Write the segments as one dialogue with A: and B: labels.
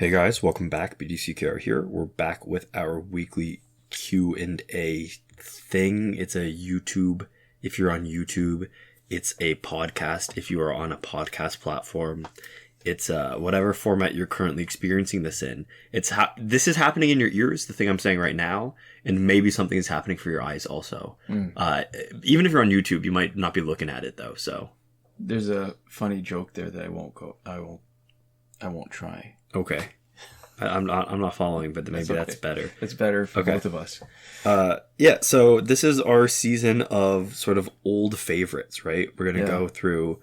A: Hey guys, welcome back. BDCKR here. We're back with our weekly Q&A thing. It's a YouTube. If you're on YouTube, it's a podcast. If you are on a podcast platform, it's whatever format you're currently experiencing this in. This is happening in your ears, the thing I'm saying right now, and maybe something is happening for your eyes also. Even if you're on YouTube, you might not be looking at it though. So
B: there's a funny joke there that I won't try.
A: Okay. I'm not following, but maybe that's better.
B: It's better for both of us.
A: So this is our season of sort of old favorites, right? We're going to go through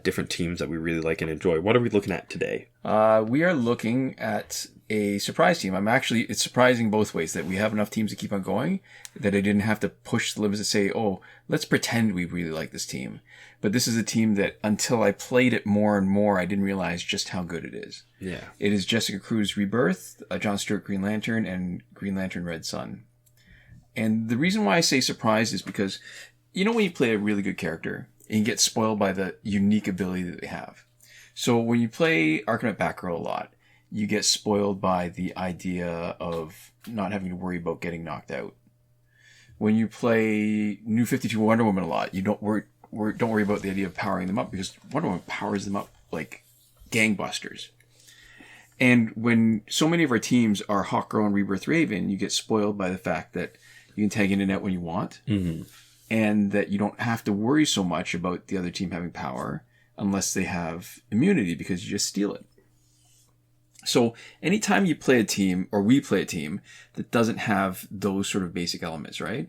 A: different teams that we really like and enjoy. What are we looking at today?
B: We are looking at a surprise team. It's surprising both ways that we have enough teams to keep on going, that I didn't have to push the limits to say, oh, let's pretend we really like this team. But this is a team that until I played it more and more, I didn't realize just how good it is.
A: Yeah.
B: It is Jessica Cruz Rebirth, John Stewart Green Lantern, and Green Lantern Red Sun. And the reason why I say surprise is because, you know when you play a really good character and you get spoiled by the unique ability that they have. So when you play Arcanite Batgirl a lot, you get spoiled by the idea of not having to worry about getting knocked out. When you play New 52 Wonder Woman a lot, you don't worry about the idea of powering them up, because Wonder Woman powers them up like gangbusters. And when so many of our teams are Hawkgirl and Rebirth Raven, you get spoiled by the fact that you can tag in and out when you want, and that you don't have to worry so much about the other team having power unless they have immunity, because you just steal it. So anytime you play a team, or we play a team, that doesn't have those sort of basic elements, right?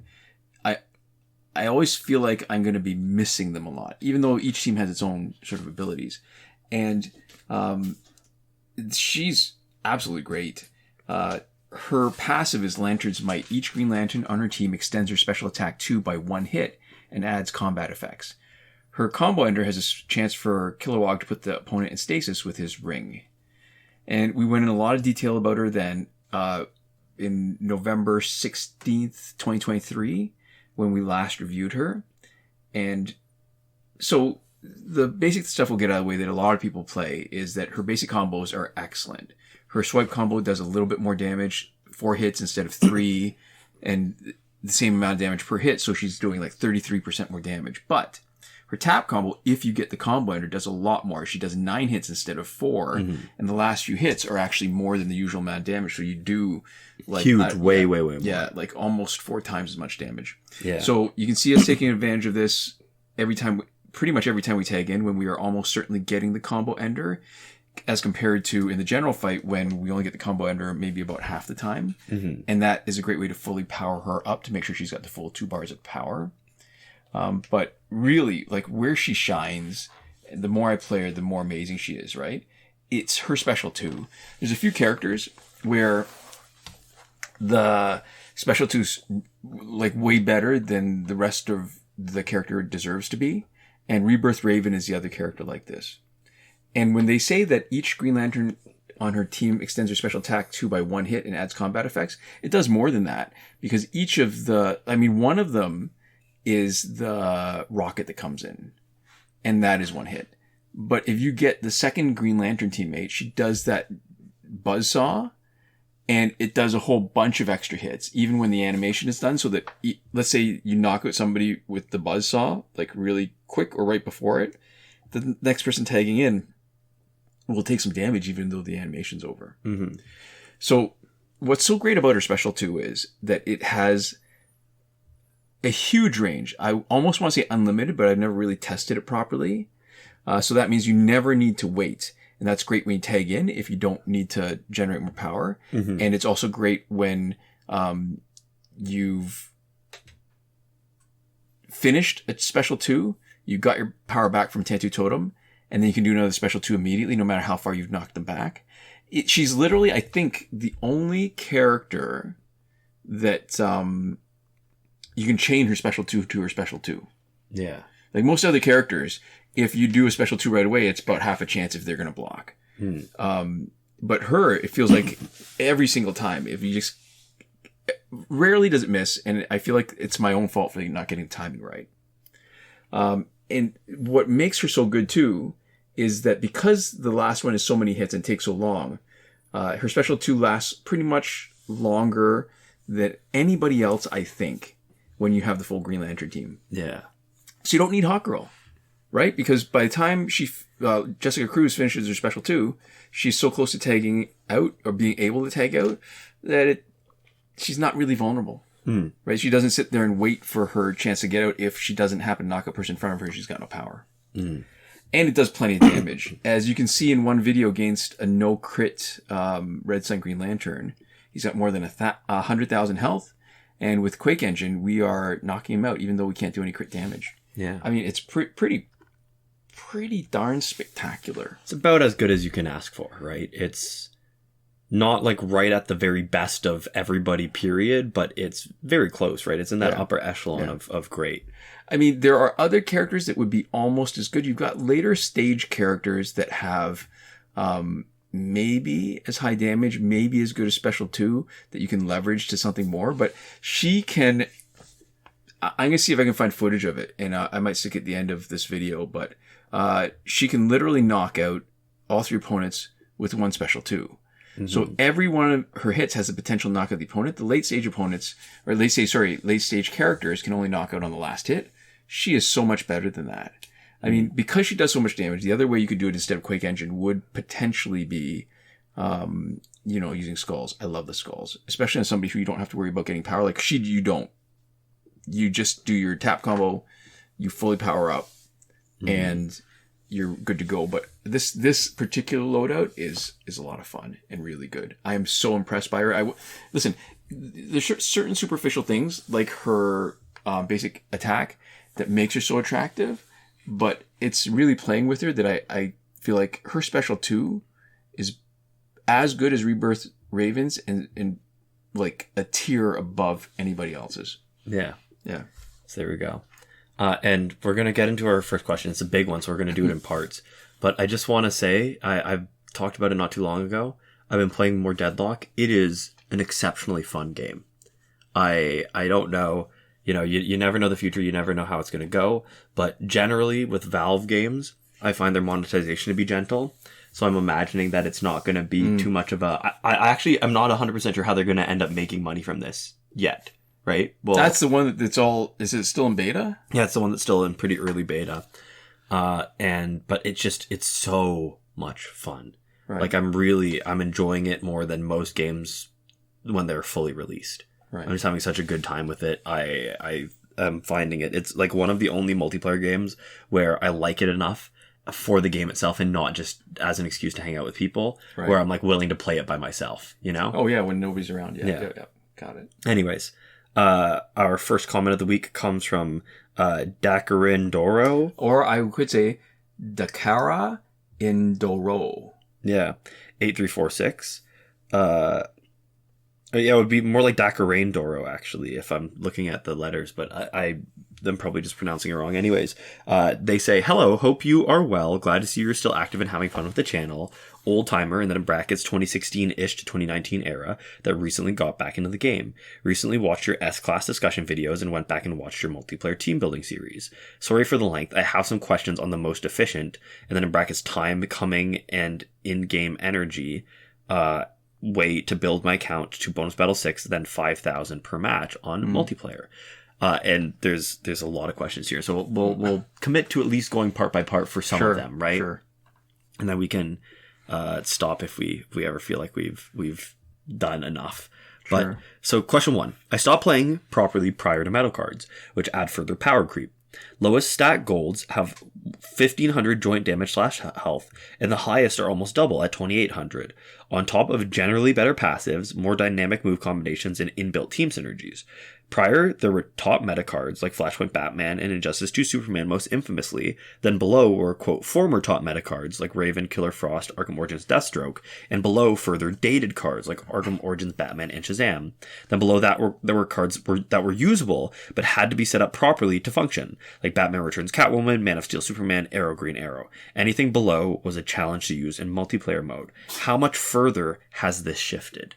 B: I always feel like I'm going to be missing them a lot, even though each team has its own sort of abilities. And she's absolutely great. Her passive is Lantern's Might. Each Green Lantern on her team extends her special attack 2 by 1 hit and adds combat effects. Her combo ender has a chance for Kilowog to put the opponent in stasis with his ring. And we went in a lot of detail about her then in November 16th, 2023, when we last reviewed her. And so the basic stuff we'll get out of the way that a lot of people play is that her basic combos are excellent. Her swipe combo does a little bit more damage, 4 hits instead of 3, and the same amount of damage per hit, so she's doing like 33% more damage. But her tap combo, if you get the combo ender, does a lot more. She does 9 hits instead of 4, and the last few hits are actually more than the usual amount of damage, so you do like
A: huge, way more.
B: Yeah, like almost 4 times as much damage.
A: Yeah.
B: So you can see us taking advantage of this pretty much every time we tag in, when we are almost certainly getting the combo ender, as compared to in the general fight when we only get the combo ender maybe about half the time. And that is a great way to fully power her up to make sure she's got the full 2 bars of power. But really, like, where she shines, the more I play her, the more amazing she is, right? It's her special 2. There's a few characters where the special 2's like way better than the rest of the character deserves to be. And Rebirth Raven is the other character like this. And when they say that each Green Lantern on her team extends her special attack 2 by 1 hit and adds combat effects, it does more than that. Because one of them is the rocket that comes in, and that is 1 hit. But if you get the second Green Lantern teammate, she does that buzzsaw, and it does a whole bunch of extra hits, even when the animation is done, so that, let's say you knock out somebody with the buzzsaw, like really quick or right before it, the next person tagging in will take some damage even though the animation's over. So what's so great about her special 2 is that it has a huge range. I almost want to say unlimited, but I've never really tested it properly. So that means you never need to wait. And that's great when you tag in if you don't need to generate more power. And it's also great when you've finished a special 2, you got your power back from Tattoo Totem, and then you can do another special 2 immediately, no matter how far you've knocked them back. She's literally, I think, the only character that you can chain her special 2 to her special 2.
A: Yeah.
B: Like most other characters, if you do a special 2 right away, it's about half a chance if they're going to block. But her, it feels like every single time, if you just, rarely does it miss, and I feel like it's my own fault for not getting timing right. And what makes her so good too is that because the last one is so many hits and takes so long, Her special 2 lasts pretty much longer than anybody else, I think, when you have the full Green Lantern team.
A: Yeah.
B: So you don't need Hawkgirl, right? Because by the time Jessica Cruz finishes her special 2, she's so close to tagging out or being able to tag out that she's not really vulnerable. Right? She doesn't sit there and wait for her chance to get out. If she doesn't happen to knock a person in front of her, she's got no power. And it does plenty of damage. As you can see in one video against a no crit Red Sun Green Lantern, he's got more than 100,000 health. And with Quake Engine, we are knocking him out, even though we can't do any crit damage.
A: Yeah.
B: I mean, it's pretty darn spectacular.
A: It's about as good as you can ask for, right? It's not like right at the very best of everybody, period, but it's very close, right? It's in that upper echelon of great.
B: I mean, there are other characters that would be almost as good. You've got later stage characters that have maybe as high damage, maybe as good as special 2 that you can leverage to something more, but she can... I'm going to see if I can find footage of it, and I might stick it at the end of this video, but she can literally knock out all 3 opponents with one special 2. So every one of her hits has the potential to knock out the opponent. The late stage opponents, or late stage characters can only knock out on the last hit. She is so much better than that. I mean, because she does so much damage, the other way you could do it instead of Quake Engine would potentially be, using skulls. I love the skulls, especially on somebody who you don't have to worry about getting power. Like she, you don't. You just do your tap combo, you fully power up, and you're good to go. But this particular loadout is a lot of fun and really good. I am so impressed by her. Listen, there's certain superficial things like her basic attack that makes her so attractive, but it's really playing with her that I feel like her special 2 is as good as Rebirth Raven's and like a tier above anybody else's.
A: Yeah.
B: Yeah.
A: So there we go. And we're going to get into our first question. It's a big one, so we're going to do it in parts. But I just want to say, I've talked about it not too long ago. I've been playing more Deadlock. It is an exceptionally fun game. I don't know, you never know the future. You never know how it's going to go. But generally with Valve games, I find their monetization to be gentle. So I'm imagining that it's not going to be too much of a... I actually am not 100% sure how they're going to end up making money from this yet. Right? Well,
B: that's the one that's all... Is it still in beta?
A: Yeah, it's the one that's still in pretty early beta. But it's so much fun. Right. Like I'm enjoying it more than most games when they're fully released. Right. I'm just having such a good time with it. I am finding it's like one of the only multiplayer games where I like it enough for the game itself and not just as an excuse to hang out with people, where I'm like willing to play it by myself,
B: Oh yeah, when nobody's around. Yeah. Got it.
A: Anyways, our first comment of the week comes from Dakarin Doro.
B: Or I could say Dakara Indoro.
A: Yeah. 8346. Yeah, it would be more like Dakarain Doro, actually, if I'm looking at the letters, but I'm probably just pronouncing it wrong. Anyways, they say, hello, hope you are well. Glad to see you're still active and having fun with the channel. Old timer, and then in brackets 2016-ish to 2019 era that recently got back into the game. Recently watched your S-Class discussion videos and went back and watched your multiplayer team building series. Sorry for the length. I have some questions on the most efficient, and then in brackets time, coming, and in-game energy, way to build my account to bonus battle 6, then 5,000 per match on multiplayer. And there's a lot of questions here, so we'll commit to at least going part by part for some of them, right? Sure. And then we can stop if we ever feel like we've done enough. Sure. But so question 1: I stopped playing properly prior to metal cards, which add further power creep. Lowest stat golds have 1,500 joint damage / health, and the highest are almost double at 2,800. On top of generally better passives, more dynamic move combinations, and inbuilt team synergies. Prior, there were top meta cards like Flashpoint Batman and Injustice 2 Superman most infamously. Then below were, quote, former top meta cards like Raven, Killer Frost, Arkham Origins Deathstroke, and below further dated cards like Arkham Origins Batman and Shazam. Then below that there were cards that were usable but had to be set up properly to function, like Batman Returns Catwoman, Man of Steel Superman, Arrow Green Arrow. Anything below was a challenge to use in multiplayer mode. How much further has this shifted?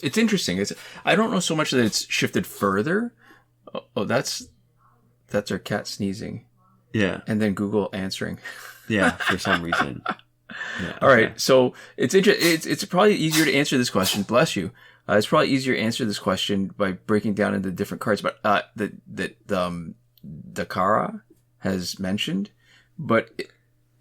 B: It's interesting. I don't know so much that it's shifted further. Oh, that's our cat sneezing.
A: Yeah.
B: And then Google answering.
A: Yeah, for some reason. Yeah,
B: All right,
A: okay.
B: so it's probably easier to answer this question. Bless you. It's probably easier to answer this question by breaking down into different cards, but Dakara has mentioned, but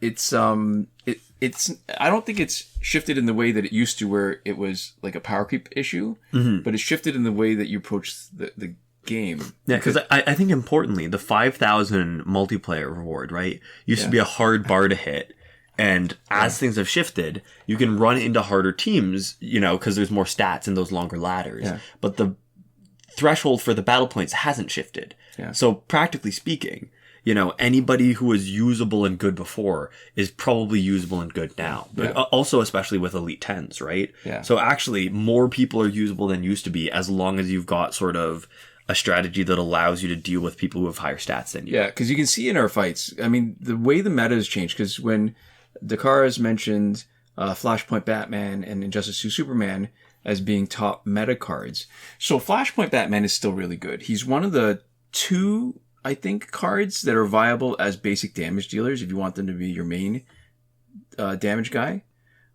B: it's I don't think it's shifted in the way that it used to, where it was like a power creep issue, but it's shifted in the way that you approach the game.
A: Yeah, because I think importantly, the 5,000 multiplayer reward, right, used to be a hard bar to hit. And as things have shifted, you can run into harder teams, because there's more stats in those longer ladders.
B: Yeah.
A: But the threshold for the battle points hasn't shifted.
B: Yeah.
A: So practically speaking, anybody who was usable and good before is probably usable and good now. But also, especially with Elite 10s, right?
B: Yeah.
A: So actually, more people are usable than used to be, as long as you've got sort of a strategy that allows you to deal with people who have higher stats than you.
B: Yeah, because you can see in our fights, I mean, the way the meta has changed, because when Dakar has mentioned Flashpoint Batman and Injustice 2 Superman as being top meta cards. So Flashpoint Batman is still really good. He's one of the 2, I think, cards that are viable as basic damage dealers if you want them to be your main damage guy.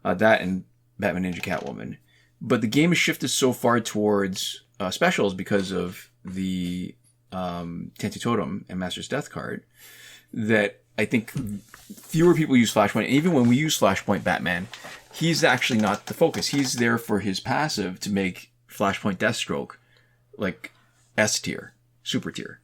B: That and Batman Ninja Catwoman. But the game has shifted so far towards specials because of the Tentu Totem and Master's Death card that I think fewer people use Flashpoint. And even when we use Flashpoint Batman, he's actually not the focus. He's there for his passive to make Flashpoint Deathstroke like S tier, super tier.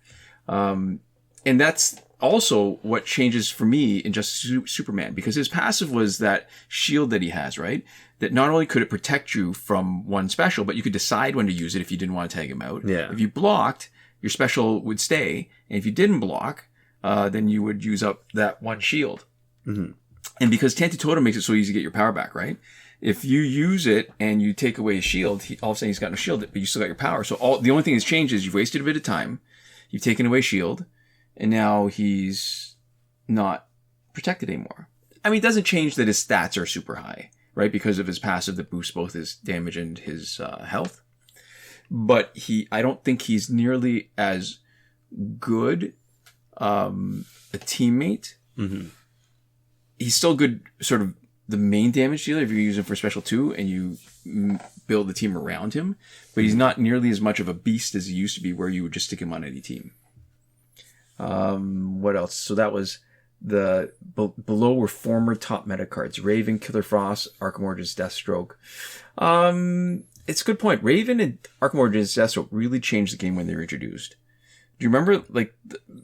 B: And that's also what changes for me in Justice Superman, because his passive was that shield that he has, right? That not only could it protect you from one special, but you could decide when to use it if you didn't want to tag him out.
A: Yeah.
B: If you blocked, your special would stay. And if you didn't block, then you would use up that one shield.
A: Mm-hmm.
B: And because Tentu Totem makes it so easy to get your power back, right? If you use it and you take away his shield, all of a sudden he's got no shield, but you still got your power. So the only thing that's changed is you've wasted a bit of time, you've taken away shield, and now he's not protected anymore. I mean, it doesn't change that his stats are super high, right? Because of his passive that boosts both his damage and his health. But I don't think he's nearly as good a teammate.
A: Mm-hmm.
B: He's still good, sort of the main damage dealer if you use him for special 2 and you build the team around him, but he's not nearly as much of a beast as he used to be, where you would just stick him on any team. What else? So that was below were former top meta cards: Raven, Killer Frost, Arkham Origins, Deathstroke. It's a good point. Raven and Arkham Origins, Deathstroke really changed the game when they were introduced. Do you remember like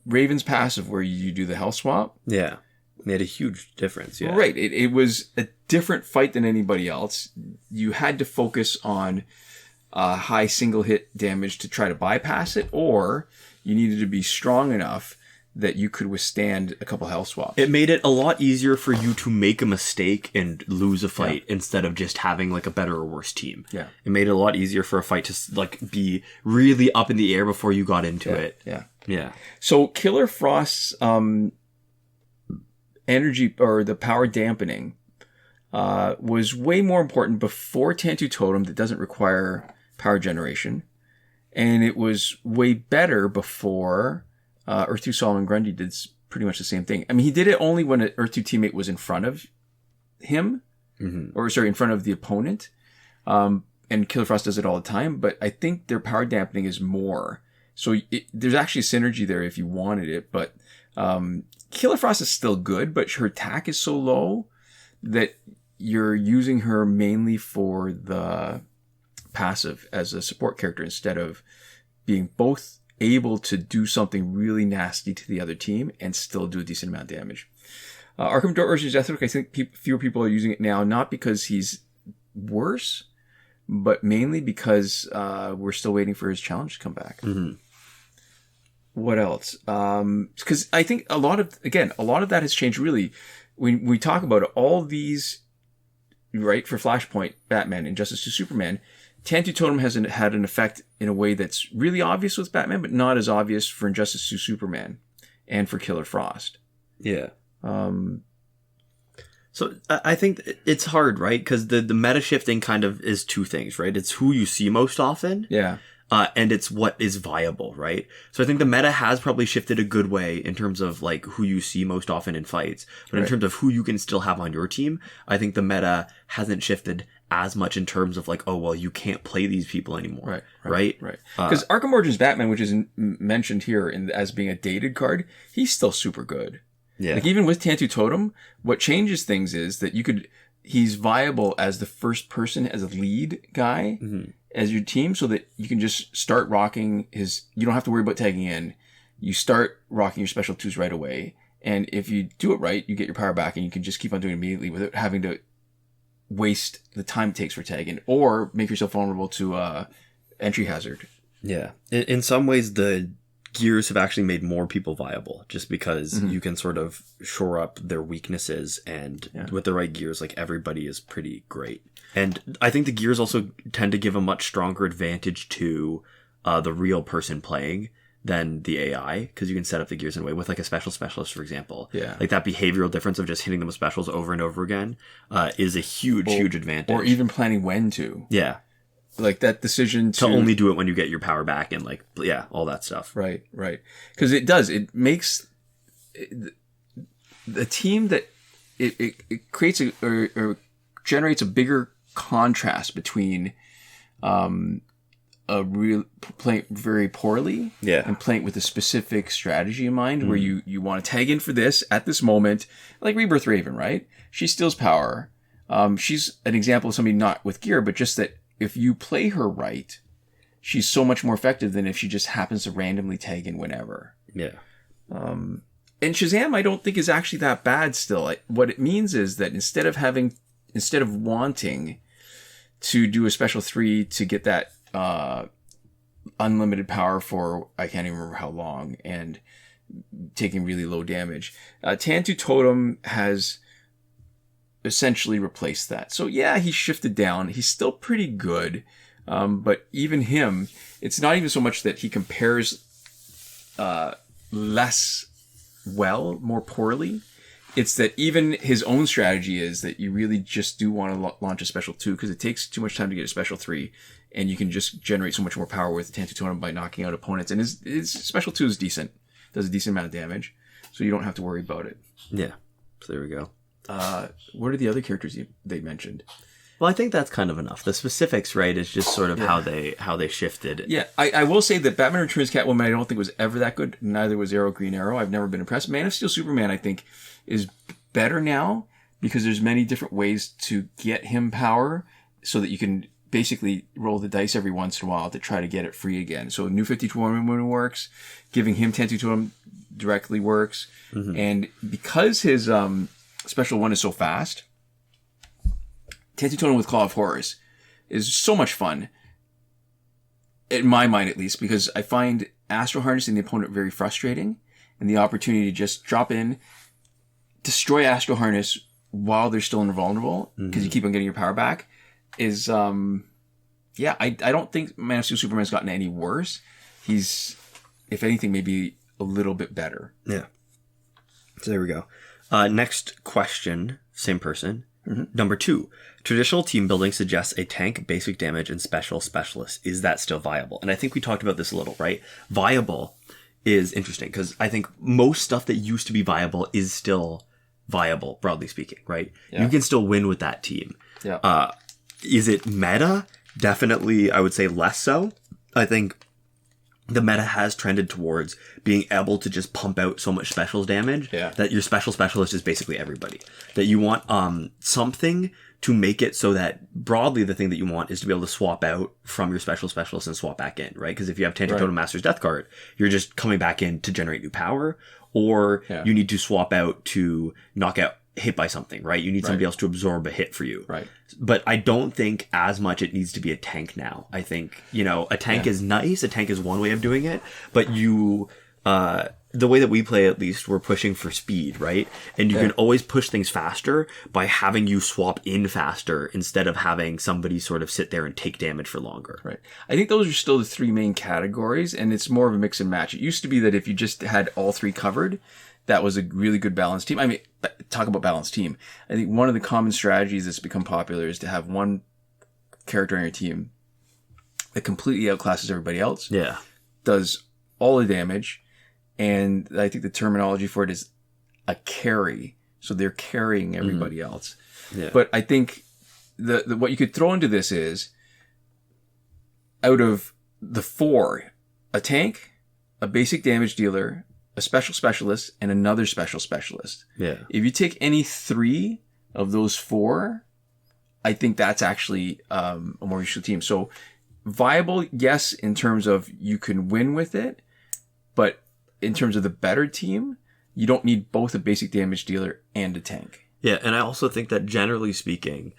B: Raven's passive where you do the health swap?
A: Yeah. Made a huge difference, yeah.
B: Right. It was a different fight than anybody else. You had to focus on high single hit damage to try to bypass it, or you needed to be strong enough that you could withstand a couple health swaps.
A: It made it a lot easier for you to make a mistake and lose a fight instead of just having like a better or worse team.
B: Yeah.
A: It made it a lot easier for a fight to like be really up in the air before you got into it.
B: Yeah.
A: Yeah.
B: So Killer Frost's energy, or the power dampening, was way more important before Tentu Totem, that doesn't require power generation. And it was way better before Earth 2 Solomon Grundy did pretty much the same thing. I mean, he did it only when an Earth 2 teammate was in front of him, in front of the opponent. And Killer Frost does it all the time, but I think their power dampening is more. So there's actually synergy there if you wanted it, but Killer Frost is still good, but her attack is so low that you're using her mainly for the passive as a support character instead of being both able to do something really nasty to the other team and still do a decent amount of damage. Arkham Origins Deathstroke, I think fewer people are using it now, not because he's worse, but mainly because we're still waiting for his challenge to come back.
A: Mm-hmm.
B: What else? Because I think a lot of that has changed really. When we talk about it, all these, right, for Flashpoint, Batman, and Justice 2 Superman, Tentu Totem has had an effect in a way that's really obvious with Batman, but not as obvious for Injustice 2 Superman and for Killer Frost.
A: Yeah. So I think it's hard, right? Because the meta shifting kind of is two things, right? It's who you see most often.
B: Yeah.
A: and it's what is viable, right? So I think the meta has probably shifted a good way in terms of like who you see most often in fights. But in terms of who you can still have on your team, I think the meta hasn't shifted as much in terms of like, oh, well, you can't play these people anymore. Right.
B: Because Arkham Origins Batman, which is mentioned here as being a dated card, he's still super good.
A: Yeah.
B: Like even with Tantu Totem, what changes things is that he's viable as the first person, as a lead guy, as your team, so that you can just start rocking you don't have to worry about tagging in. You start rocking your special 2s right away. And if you do it right, you get your power back and you can just keep on doing it immediately without having to waste the time it takes for tagging or make yourself vulnerable to entry hazard.
A: Yeah. In some ways, the gears have actually made more people viable just because you can sort of shore up their weaknesses, and with the right gears, like everybody is pretty great. And I think the gears also tend to give a much stronger advantage to the real person playing than the AI, because you can set up the gears in a way with like a special specialist, for example.
B: Yeah. Like
A: that behavioral difference of just hitting them with specials over and over again is a huge advantage.
B: Or even planning when to.
A: Yeah.
B: Like that decision to
A: only do it when you get your power back and like, yeah, all that stuff.
B: Right. Because it makes the team that it creates or generates a bigger contrast between a real playing very poorly and playing with a specific strategy in mind where you want to tag in for this at this moment, like Rebirth Raven, right? She steals power. She's an example of somebody not with gear, but just that if you play her right, she's so much more effective than if she just happens to randomly tag in whenever.
A: Yeah.
B: And Shazam, I don't think is actually that bad still. What it means is that instead of wanting to do a special 3 to get that unlimited power for I can't even remember how long and taking really low damage, Tantu Totem has essentially replaced that. So yeah, he shifted down. He's still pretty good, but even him, it's not even so much that he compares less well, more poorly. It's that even his own strategy is that you really just do want to launch a special 2 because it takes too much time to get a special 3, and you can just generate so much more power with Tantu Totem by knocking out opponents. And his special 2 is decent, does a decent amount of damage, so you don't have to worry about it.
A: Yeah, so there we go.
B: What are the other characters they mentioned?
A: Well, I think that's kind of enough. The specifics, right, is just sort of how they shifted.
B: Yeah, I will say that Batman Returns Catwoman I don't think was ever that good. Neither was Arrow Green Arrow. I've never been impressed. Man of Steel Superman I think is better now because there's many different ways to get him power so that you can basically roll the dice every once in a while to try to get it free again. So New 52 Woman works. Giving him Tantu Totem directly works. And because his special 1 is so fast, Tantu Totem with Claw of Horrors is so much fun, in my mind at least, because I find Astral Harnessing the opponent very frustrating, and the opportunity to just drop in, destroy Astral Harness while they're still invulnerable, because you keep on getting your power back, is, I don't think Man of Steel Superman's gotten any worse. He's, if anything, maybe a little bit better.
A: Yeah. So there we go. Next question, same person. Number 2, traditional team building suggests a tank, basic damage, and special specialist. Is that still viable? And I think we talked about this a little, right? Viable is interesting because I think most stuff that used to be viable is still viable, broadly speaking, right? Yeah. You can still win with that team.
B: Yeah.
A: Is it meta? Definitely, I would say less so. I think the meta has trended towards being able to just pump out so much specials damage that your special specialist is basically everybody. That you want something to make it so that broadly the thing that you want is to be able to swap out from your special specialist and swap back in, right? Because if you have Tantu Totem Master's Death card, you're just coming back in to generate new power, or you need to swap out to knock out hit by something, right? You need somebody else to absorb a hit for you.
B: Right.
A: But I don't think as much it needs to be a tank now. I think, a tank is nice. A tank is one way of doing it, but the way that we play, at least, we're pushing for speed, right? And you can always push things faster by having you swap in faster instead of having somebody sort of sit there and take damage for longer.
B: Right. I think those are still the 3 main categories, and it's more of a mix and match. It used to be that if you just had all 3 covered, that was a really good balanced team. I mean, talk about balanced team. I think one of the common strategies that's become popular is to have one character on your team that completely outclasses everybody else.
A: Yeah.
B: Does all the damage. And I think the terminology for it is a carry. So they're carrying everybody else.
A: Yeah.
B: But I think the what you could throw into this is, out of the 4, a tank, a basic damage dealer, a special specialist, and another special specialist.
A: Yeah.
B: If you take any 3 of those 4, I think that's actually a more useful team. So viable, yes, in terms of you can win with it, but in terms of the better team, you don't need both a basic damage dealer and a tank.
A: Yeah, and I also think that generally speaking,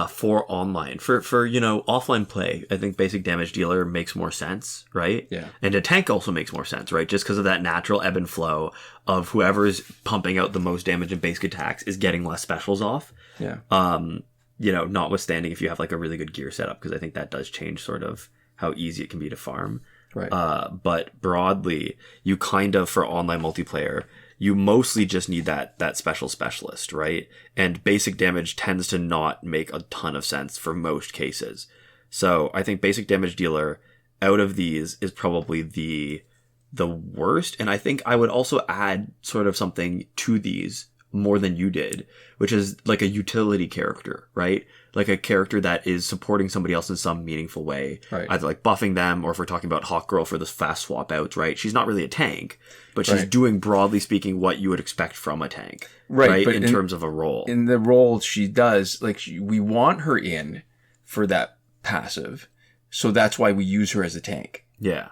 A: for online, for offline play, I think basic damage dealer makes more sense, right?
B: Yeah.
A: And a tank also makes more sense, right? Just because of that natural ebb and flow of whoever's pumping out the most damage in basic attacks is getting less specials off.
B: Yeah.
A: Notwithstanding if you have like a really good gear setup, because I think that does change sort of how easy it can be to farm.
B: Right.
A: But broadly, you kind of, for online multiplayer, you mostly just need that special specialist, right? And basic damage tends to not make a ton of sense for most cases. So I think basic damage dealer out of these is probably the worst. And I think I would also add sort of something to these more than you did, which is like a utility character, right? Like a character that is supporting somebody else in some meaningful way,
B: right.
A: Either like buffing them, or if we're talking about Hawk Girl for this fast swap outs, right? She's not really a tank, but she's doing, broadly speaking, what you would expect from a tank, right? But in terms of a role.
B: In the role she does, we want her in for that passive, so that's why we use her as a tank.
A: Yeah.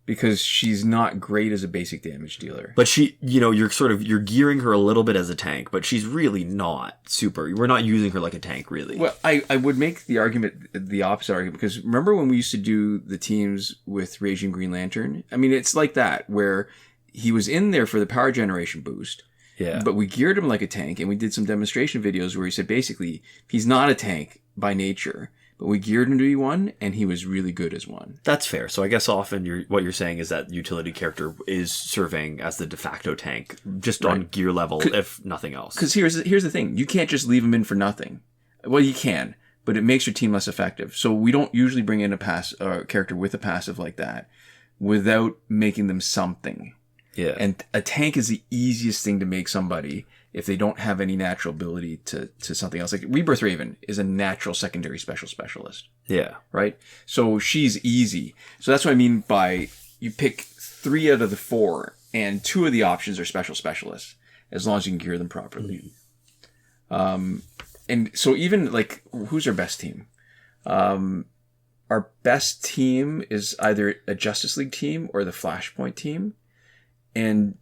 B: Because she's not great as a basic damage dealer.
A: But she, you're gearing her a little bit as a tank, but she's really not super. We're not using her like a tank, really.
B: Well, I would make the opposite argument, because remember when we used to do the teams with Raging Green Lantern? I mean, it's like that, where he was in there for the power generation boost.
A: Yeah.
B: But we geared him like a tank, and we did some demonstration videos where he said basically he's not a tank by nature. But we geared him to be one, and he was really good as one.
A: That's fair. So I guess often what you're saying is that utility character is serving as the de facto tank, just on gear level, if nothing else.
B: Because here's the thing. You can't just leave him in for nothing. Well, you can, but it makes your team less effective. So we don't usually bring in a character with a passive like that without making them something.
A: Yeah.
B: And a tank is the easiest thing to make somebody if they don't have any natural ability to something else. Like Rebirth Raven is a natural secondary special specialist.
A: Yeah.
B: Right? So she's easy. So that's what I mean by you pick 3 out of the 4, and 2 of the options are special specialists, as long as you can gear them properly. Mm-hmm. And so even who's our best team? Our best team is either a Justice League team or the Flashpoint team. And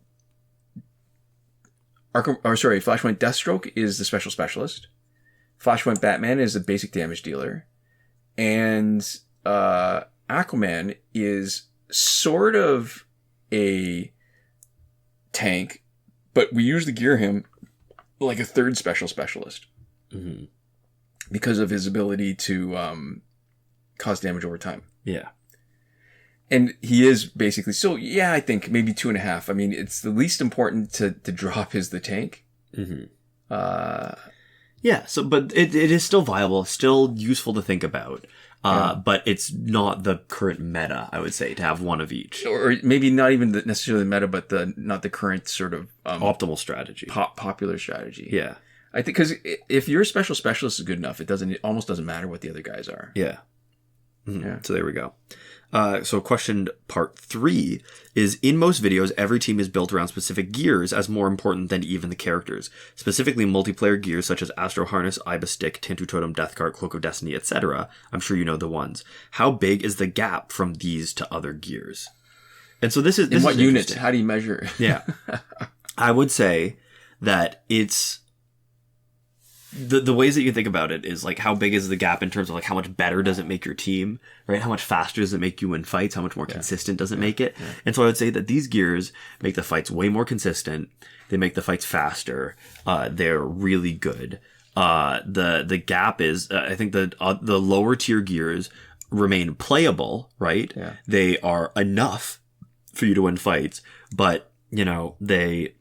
B: Flashpoint Deathstroke is the special specialist. Flashpoint Batman is the basic damage dealer. And Aquaman is sort of a tank, but we usually gear him like a 3rd special specialist. Mm-hmm. Because of his ability to cause damage over time.
A: Yeah.
B: And he is basically, so yeah, I think maybe 2.5. I mean, it's the least important to drop is the tank.
A: Mm-hmm. But it is still viable, still useful to think about. But it's not the current meta, I would say, to have one of each.
B: Or maybe not even necessarily the meta, but not the current sort of
A: optimal strategy.
B: Popular strategy.
A: Yeah.
B: I think because if your special specialist is good enough, it almost doesn't matter what the other guys are.
A: Yeah. Mm-hmm. Yeah. So there we go. So question part 3 is, in most videos, every team is built around specific gears as more important than even the characters. Specifically, multiplayer gears such as Astro Harness, Ibis Stick, Tintu Totem, Deathcart, Cloak of Destiny, etc. I'm sure you know the ones. How big is the gap from these to other gears? And so this is...
B: In what units? How do you measure?
A: Yeah. I would say that it's... The ways that you think about it is how big is the gap in terms of how much better does it make your team, right? How much faster does it make you win fights? How much more consistent does it make it? Yeah. And so I would say that these gears make the fights way more consistent. They make the fights faster. They're really good. The gap is, I think the lower tier gears remain playable, right?
B: Yeah.
A: They are enough for you to win fights, but they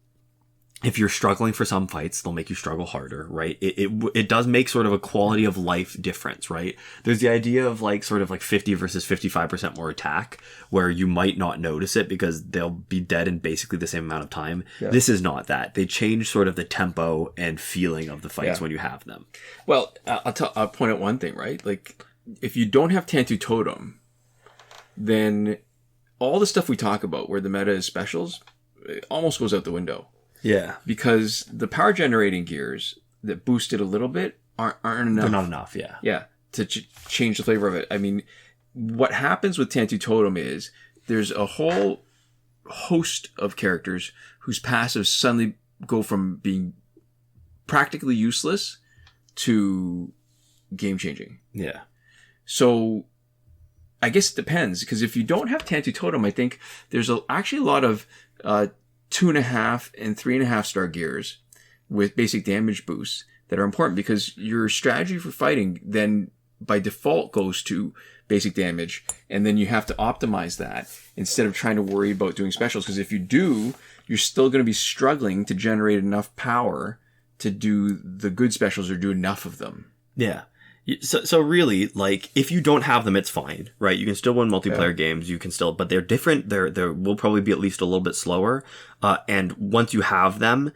A: if you're struggling for some fights, they'll make you struggle harder, right? It does make sort of a quality of life difference, right? There's the idea of like sort of like 50 versus 55% more attack, where you might not notice it because they'll be dead in basically the same amount of time. Yeah. This is not that. They change sort of the tempo and feeling of the fights when you have them.
B: Well, I'll point out one thing, right? Like, if you don't have Tantu Totem, then all the stuff we talk about where the meta is specials, it almost goes out the window.
A: Yeah.
B: Because the power generating gears that boost it a little bit aren't enough.
A: They're not enough, yeah.
B: Yeah, to change the flavor of it. I mean, what happens with Tantu Totem is there's a whole host of characters whose passives suddenly go from being practically useless to game-changing.
A: Yeah.
B: So I guess it depends, because if you don't have Tantu Totem, I think there's actually a lot of 2.5 and 3.5 star gears with basic damage boosts that are important, because your strategy for fighting then by default goes to basic damage, and then you have to optimize that instead of trying to worry about doing specials, because if you do, you're still going to be struggling to generate enough power to do the good specials or do enough of them.
A: Yeah. So really, like, if you don't have them, it's fine, right? You can still win multiplayer games. You can still, but they're different. They will probably be at least a little bit slower. And once you have them,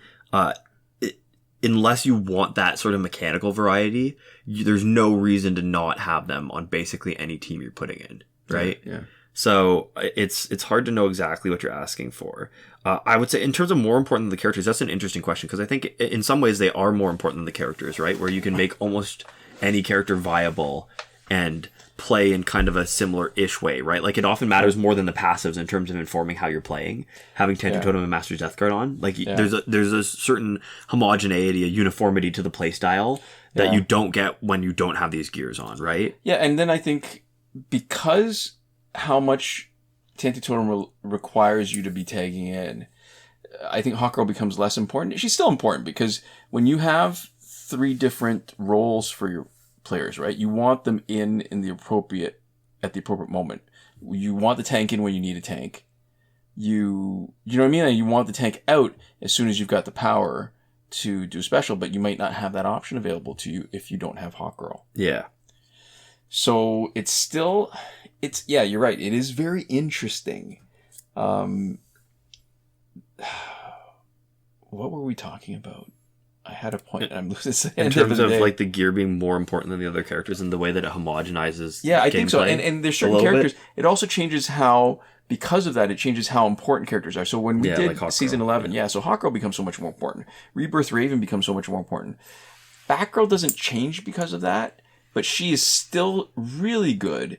A: unless you want that sort of mechanical variety, there's no reason to not have them on basically any team you're putting in, right?
B: Yeah.
A: So it's hard to know exactly what you're asking for. I would say in terms of more important than the characters, that's an interesting question, because I think in some ways they are more important than the characters, right? Where you can make almost any character viable and play in kind of a similar-ish way, right? Like, it often matters more than the passives in terms of informing how you're playing. Having Tantu Totem and Master's Death Guard on, like, there's a certain homogeneity, a uniformity to the playstyle that you don't get when you don't have these gears on, right?
B: Yeah, and then I think because how much Tantu Totem requires you to be tagging in, I think Hawkgirl becomes less important. She's still important, because when you have 3 different roles for your players, right? You want them at the appropriate moment. You want the tank in when you need a tank. You know what I mean? And you want the tank out as soon as you've got the power to do a special, but you might not have that option available to you if you don't have Hawkgirl.
A: Yeah.
B: So yeah, you're right. It is very interesting. What were we talking about? I had a point. I'm losing it.
A: In terms of like the gear being more important than the other characters and the way that it homogenizes.
B: Yeah, I think so. And there's certain characters. It also changes how, because of that, it changes how important characters are. So when we did like season 11, so Hawkgirl becomes so much more important. Rebirth Raven becomes so much more important. Batgirl doesn't change because of that, but she is still really good,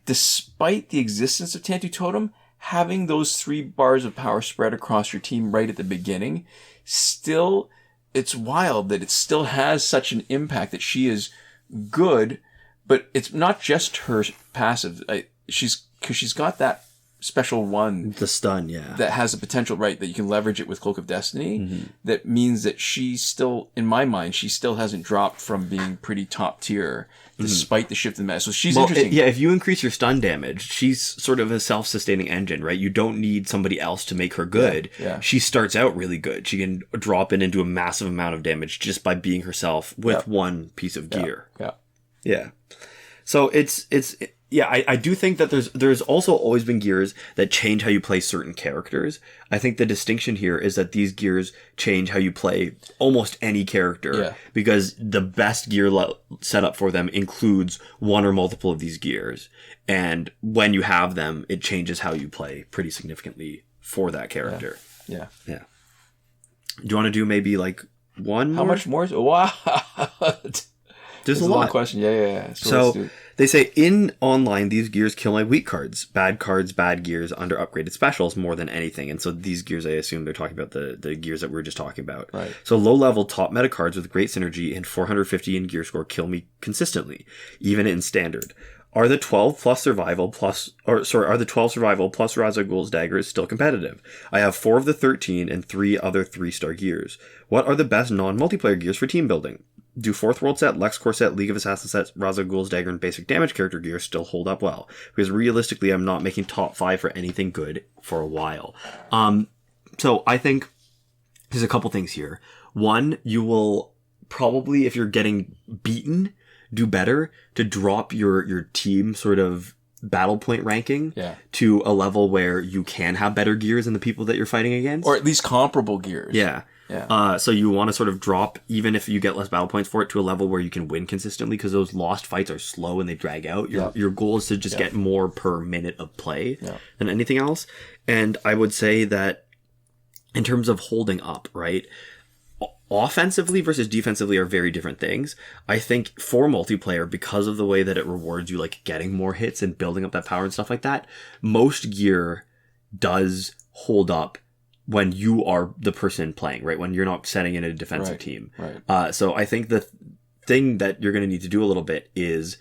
B: despite the existence of Tantu Totem. Having those 3 bars of power spread across your team right at the beginning, still, it's wild that it still has such an impact, that she is good, but it's not just her passive. Because she's got that special one.
A: The stun, yeah.
B: That has the potential, right, that you can leverage it with Cloak of Destiny. Mm-hmm. That means that she still, in my mind, she still hasn't dropped from being pretty top tier, despite the shift in the meta. So she's interesting.
A: If you increase your stun damage, she's sort of a self-sustaining engine, right? You don't need somebody else to make her good.
B: Yeah.
A: She starts out really good. She can drop it into a massive amount of damage just by being herself with one piece of gear. Yeah. So I do think that there's also always been gears that change how you play certain characters. I think the distinction here is that these gears change how you play almost any character, because the best gear setup for them includes one or multiple of these gears. And when you have them, it changes how you play pretty significantly for that character.
B: Yeah.
A: Do you want to do maybe like one
B: How
A: more?
B: much more? Wow.
A: There's a lot.
B: Question. Yeah.
A: So they say in online, these gears kill my weak cards, bad gears under upgraded specials more than anything. And so these gears, I assume they're talking about the gears that we were just talking about.
B: Right.
A: So low level top meta cards with great synergy and 450 in gear score kill me consistently, even in standard. Are the 12 survival plus Ra's al Ghul's daggers still competitive? I have 4 of the 13 and 3 other 3-star gears. What are the best non-multiplayer gears for team building? Do 4th World set, LexCorp set, League of Assassins sets, Ra's al Ghul's dagger, and basic damage character gear still hold up well? Because realistically, I'm not making top 5 for anything good for a while. So I think there's a couple things here. One, you will probably, if you're getting beaten, do better to drop your team sort of battle point ranking to a level where you can have better gears than the people that you're fighting against.
B: Or at least comparable gears.
A: Yeah. So you want to sort of drop, even if you get less battle points for it, to a level where you can win consistently, because those lost fights are slow and they drag out. Your goal is to just get more per minute of play than anything else. And I would say that in terms of holding up, right? Offensively versus defensively are very different things. I think for multiplayer, because of the way that it rewards you, like getting more hits and building up that power and stuff like that, most gear does hold up when you are the person playing, right? When you're not setting in a defensive team.
B: Right.
A: So I think the thing that you're going to need to do a little bit is,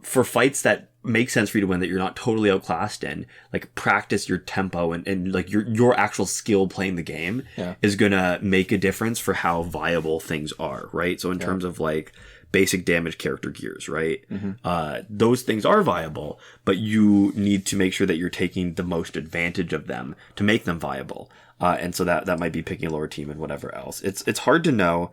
A: for fights that make sense for you to win, that you're not totally outclassed in, like practice your tempo and like your actual skill playing the game is going to make a difference for how viable things are, right? So in terms of like basic damage character gears, right? Those things are viable, but you need to make sure that you're taking the most advantage of them to make them viable. And so that might be picking a lower team and whatever else. It's hard to know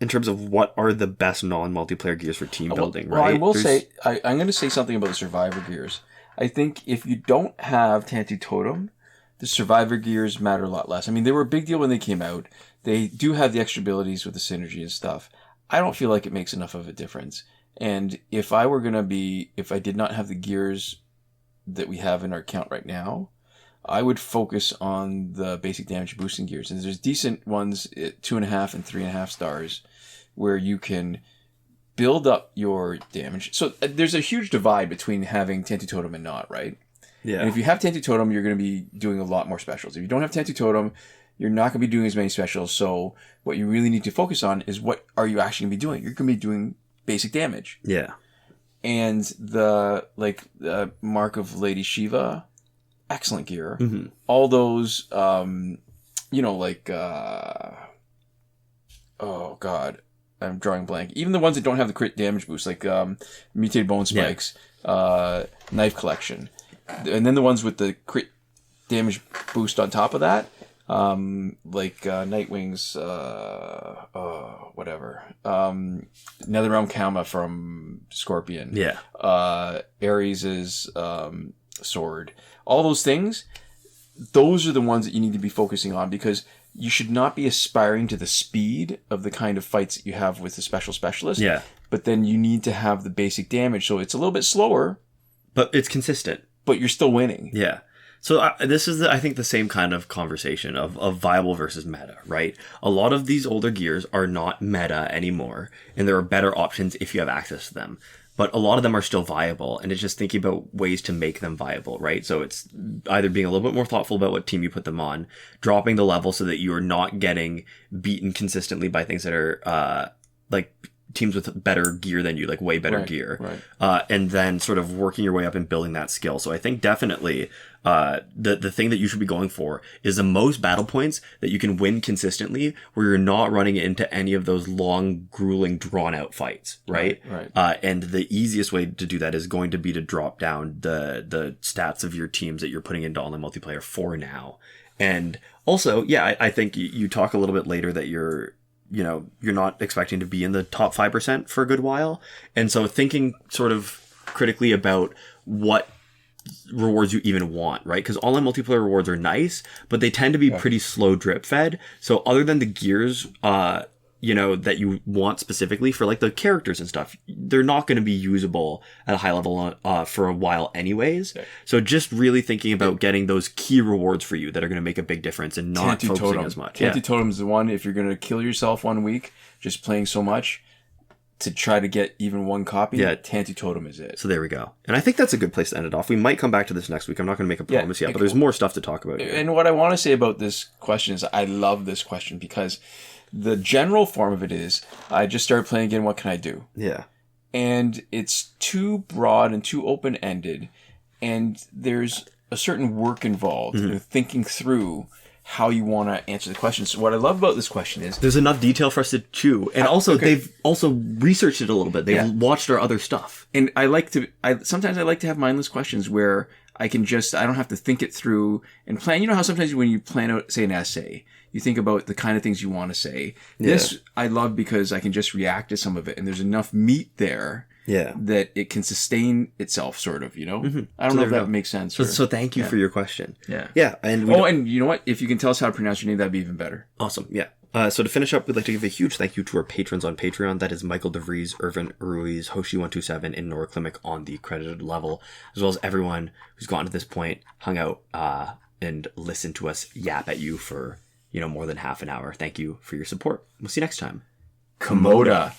A: in terms of what are the best non-multiplayer gears for team building, right?
B: Well, I will say, I'm going to say something about the survivor gears. I think if you don't have Tantu Totem, the survivor gears matter a lot less. I mean, they were a big deal when they came out. They do have the extra abilities with the synergy and stuff. I don't feel like it makes enough of a difference. And if I did not have the gears that we have in our account right now, I would focus on the basic damage boosting gears. And there's decent ones at 2.5 and 3.5 stars where you can build up your damage. So there's a huge divide between having Tantu Totem and not, right?
A: Yeah.
B: And if you have Tantu Totem, you're going to be doing a lot more specials. If you don't have Tantu Totem, you're not going to be doing as many specials. So what you really need to focus on is, what are you actually going to be doing? You're going to be doing basic damage.
A: Yeah.
B: And the Mark of Lady Shiva, excellent gear. All those, oh god, I'm drawing blank. Even the ones that don't have the crit damage boost, like mutated bone spikes, knife collection, and then the ones with the crit damage boost on top of that, Nightwing's, Netherrealm Kama from Scorpion, Ares' sword. All those things, those are the ones that you need to be focusing on, because you should not be aspiring to the speed of the kind of fights that you have with the special specialist.
A: Yeah.
B: But then you need to have the basic damage, so it's a little bit slower.
A: But it's consistent.
B: But you're still winning.
A: Yeah. So this is, I think, the same kind of conversation of viable versus meta, right? A lot of these older gears are not meta anymore, and there are better options if you have access to them. But a lot of them are still viable, and it's just thinking about ways to make them viable, right? So it's either being a little bit more thoughtful about what team you put them on, dropping the level so that you are not getting beaten consistently by things that are like teams with better gear than you, like way better gear.
B: Right.
A: And then sort of working your way up and building that skill. So I think definitely the thing that you should be going for is the most battle points that you can win consistently, where you're not running into any of those long, grueling, drawn-out fights, right?
B: Right.
A: And the easiest way to do that is going to be to drop down the stats of your teams that you're putting into online multiplayer for now. And also, I think you talk a little bit later that you're not expecting to be in the top 5% for a good while. And so thinking sort of critically about what rewards you even want, right? Because online multiplayer rewards are nice, but they tend to be pretty slow drip fed. So other than the gears, that you want specifically for like the characters and stuff, they're not going to be usable at a high level for a while anyways. Okay. So just really thinking about getting those key rewards for you that are going to make a big difference and not focusing as much.
B: Tantu Totem is the one, if you're going to kill yourself 1 week just playing so much to try to get even one copy, Tantu Totem is it.
A: So there we go. And I think that's a good place to end it off. We might come back to this next week. I'm not going to make a promise yet, but there's more stuff to talk about here.
B: And what I want to say about this question is I love this question, because the general form of it is, I just started playing again, what can I do?
A: Yeah.
B: And it's too broad and too open-ended, and there's a certain work involved in thinking through how you want to answer the question. So what I love about this question is,
A: there's enough detail for us to chew. And they've also researched it a little bit. They've watched our other stuff.
B: And sometimes I like to have mindless questions where I don't have to think it through and plan. You know how sometimes when you plan out, say, an essay, you think about the kind of things you want to say.
A: Yeah.
B: This I love because I can just react to some of it, and there's enough meat there that it can sustain itself, sort of, you know?
A: Mm-hmm.
B: I don't know if that makes sense.
A: So thank you for your question.
B: Yeah.
A: Yeah. And
B: and you know what? If you can tell us how to pronounce your name, that'd be even better.
A: Awesome. Yeah. So to finish up, we'd like to give a huge thank you to our patrons on Patreon. That is Michael Devries, Irvin, Ruiz, Hoshi127, and Nora Klimek on the credited level, as well as everyone who's gotten to this point, hung out, and listened to us yap at you for, more than half an hour. Thank you for your support. We'll see you next time.
B: Komoda.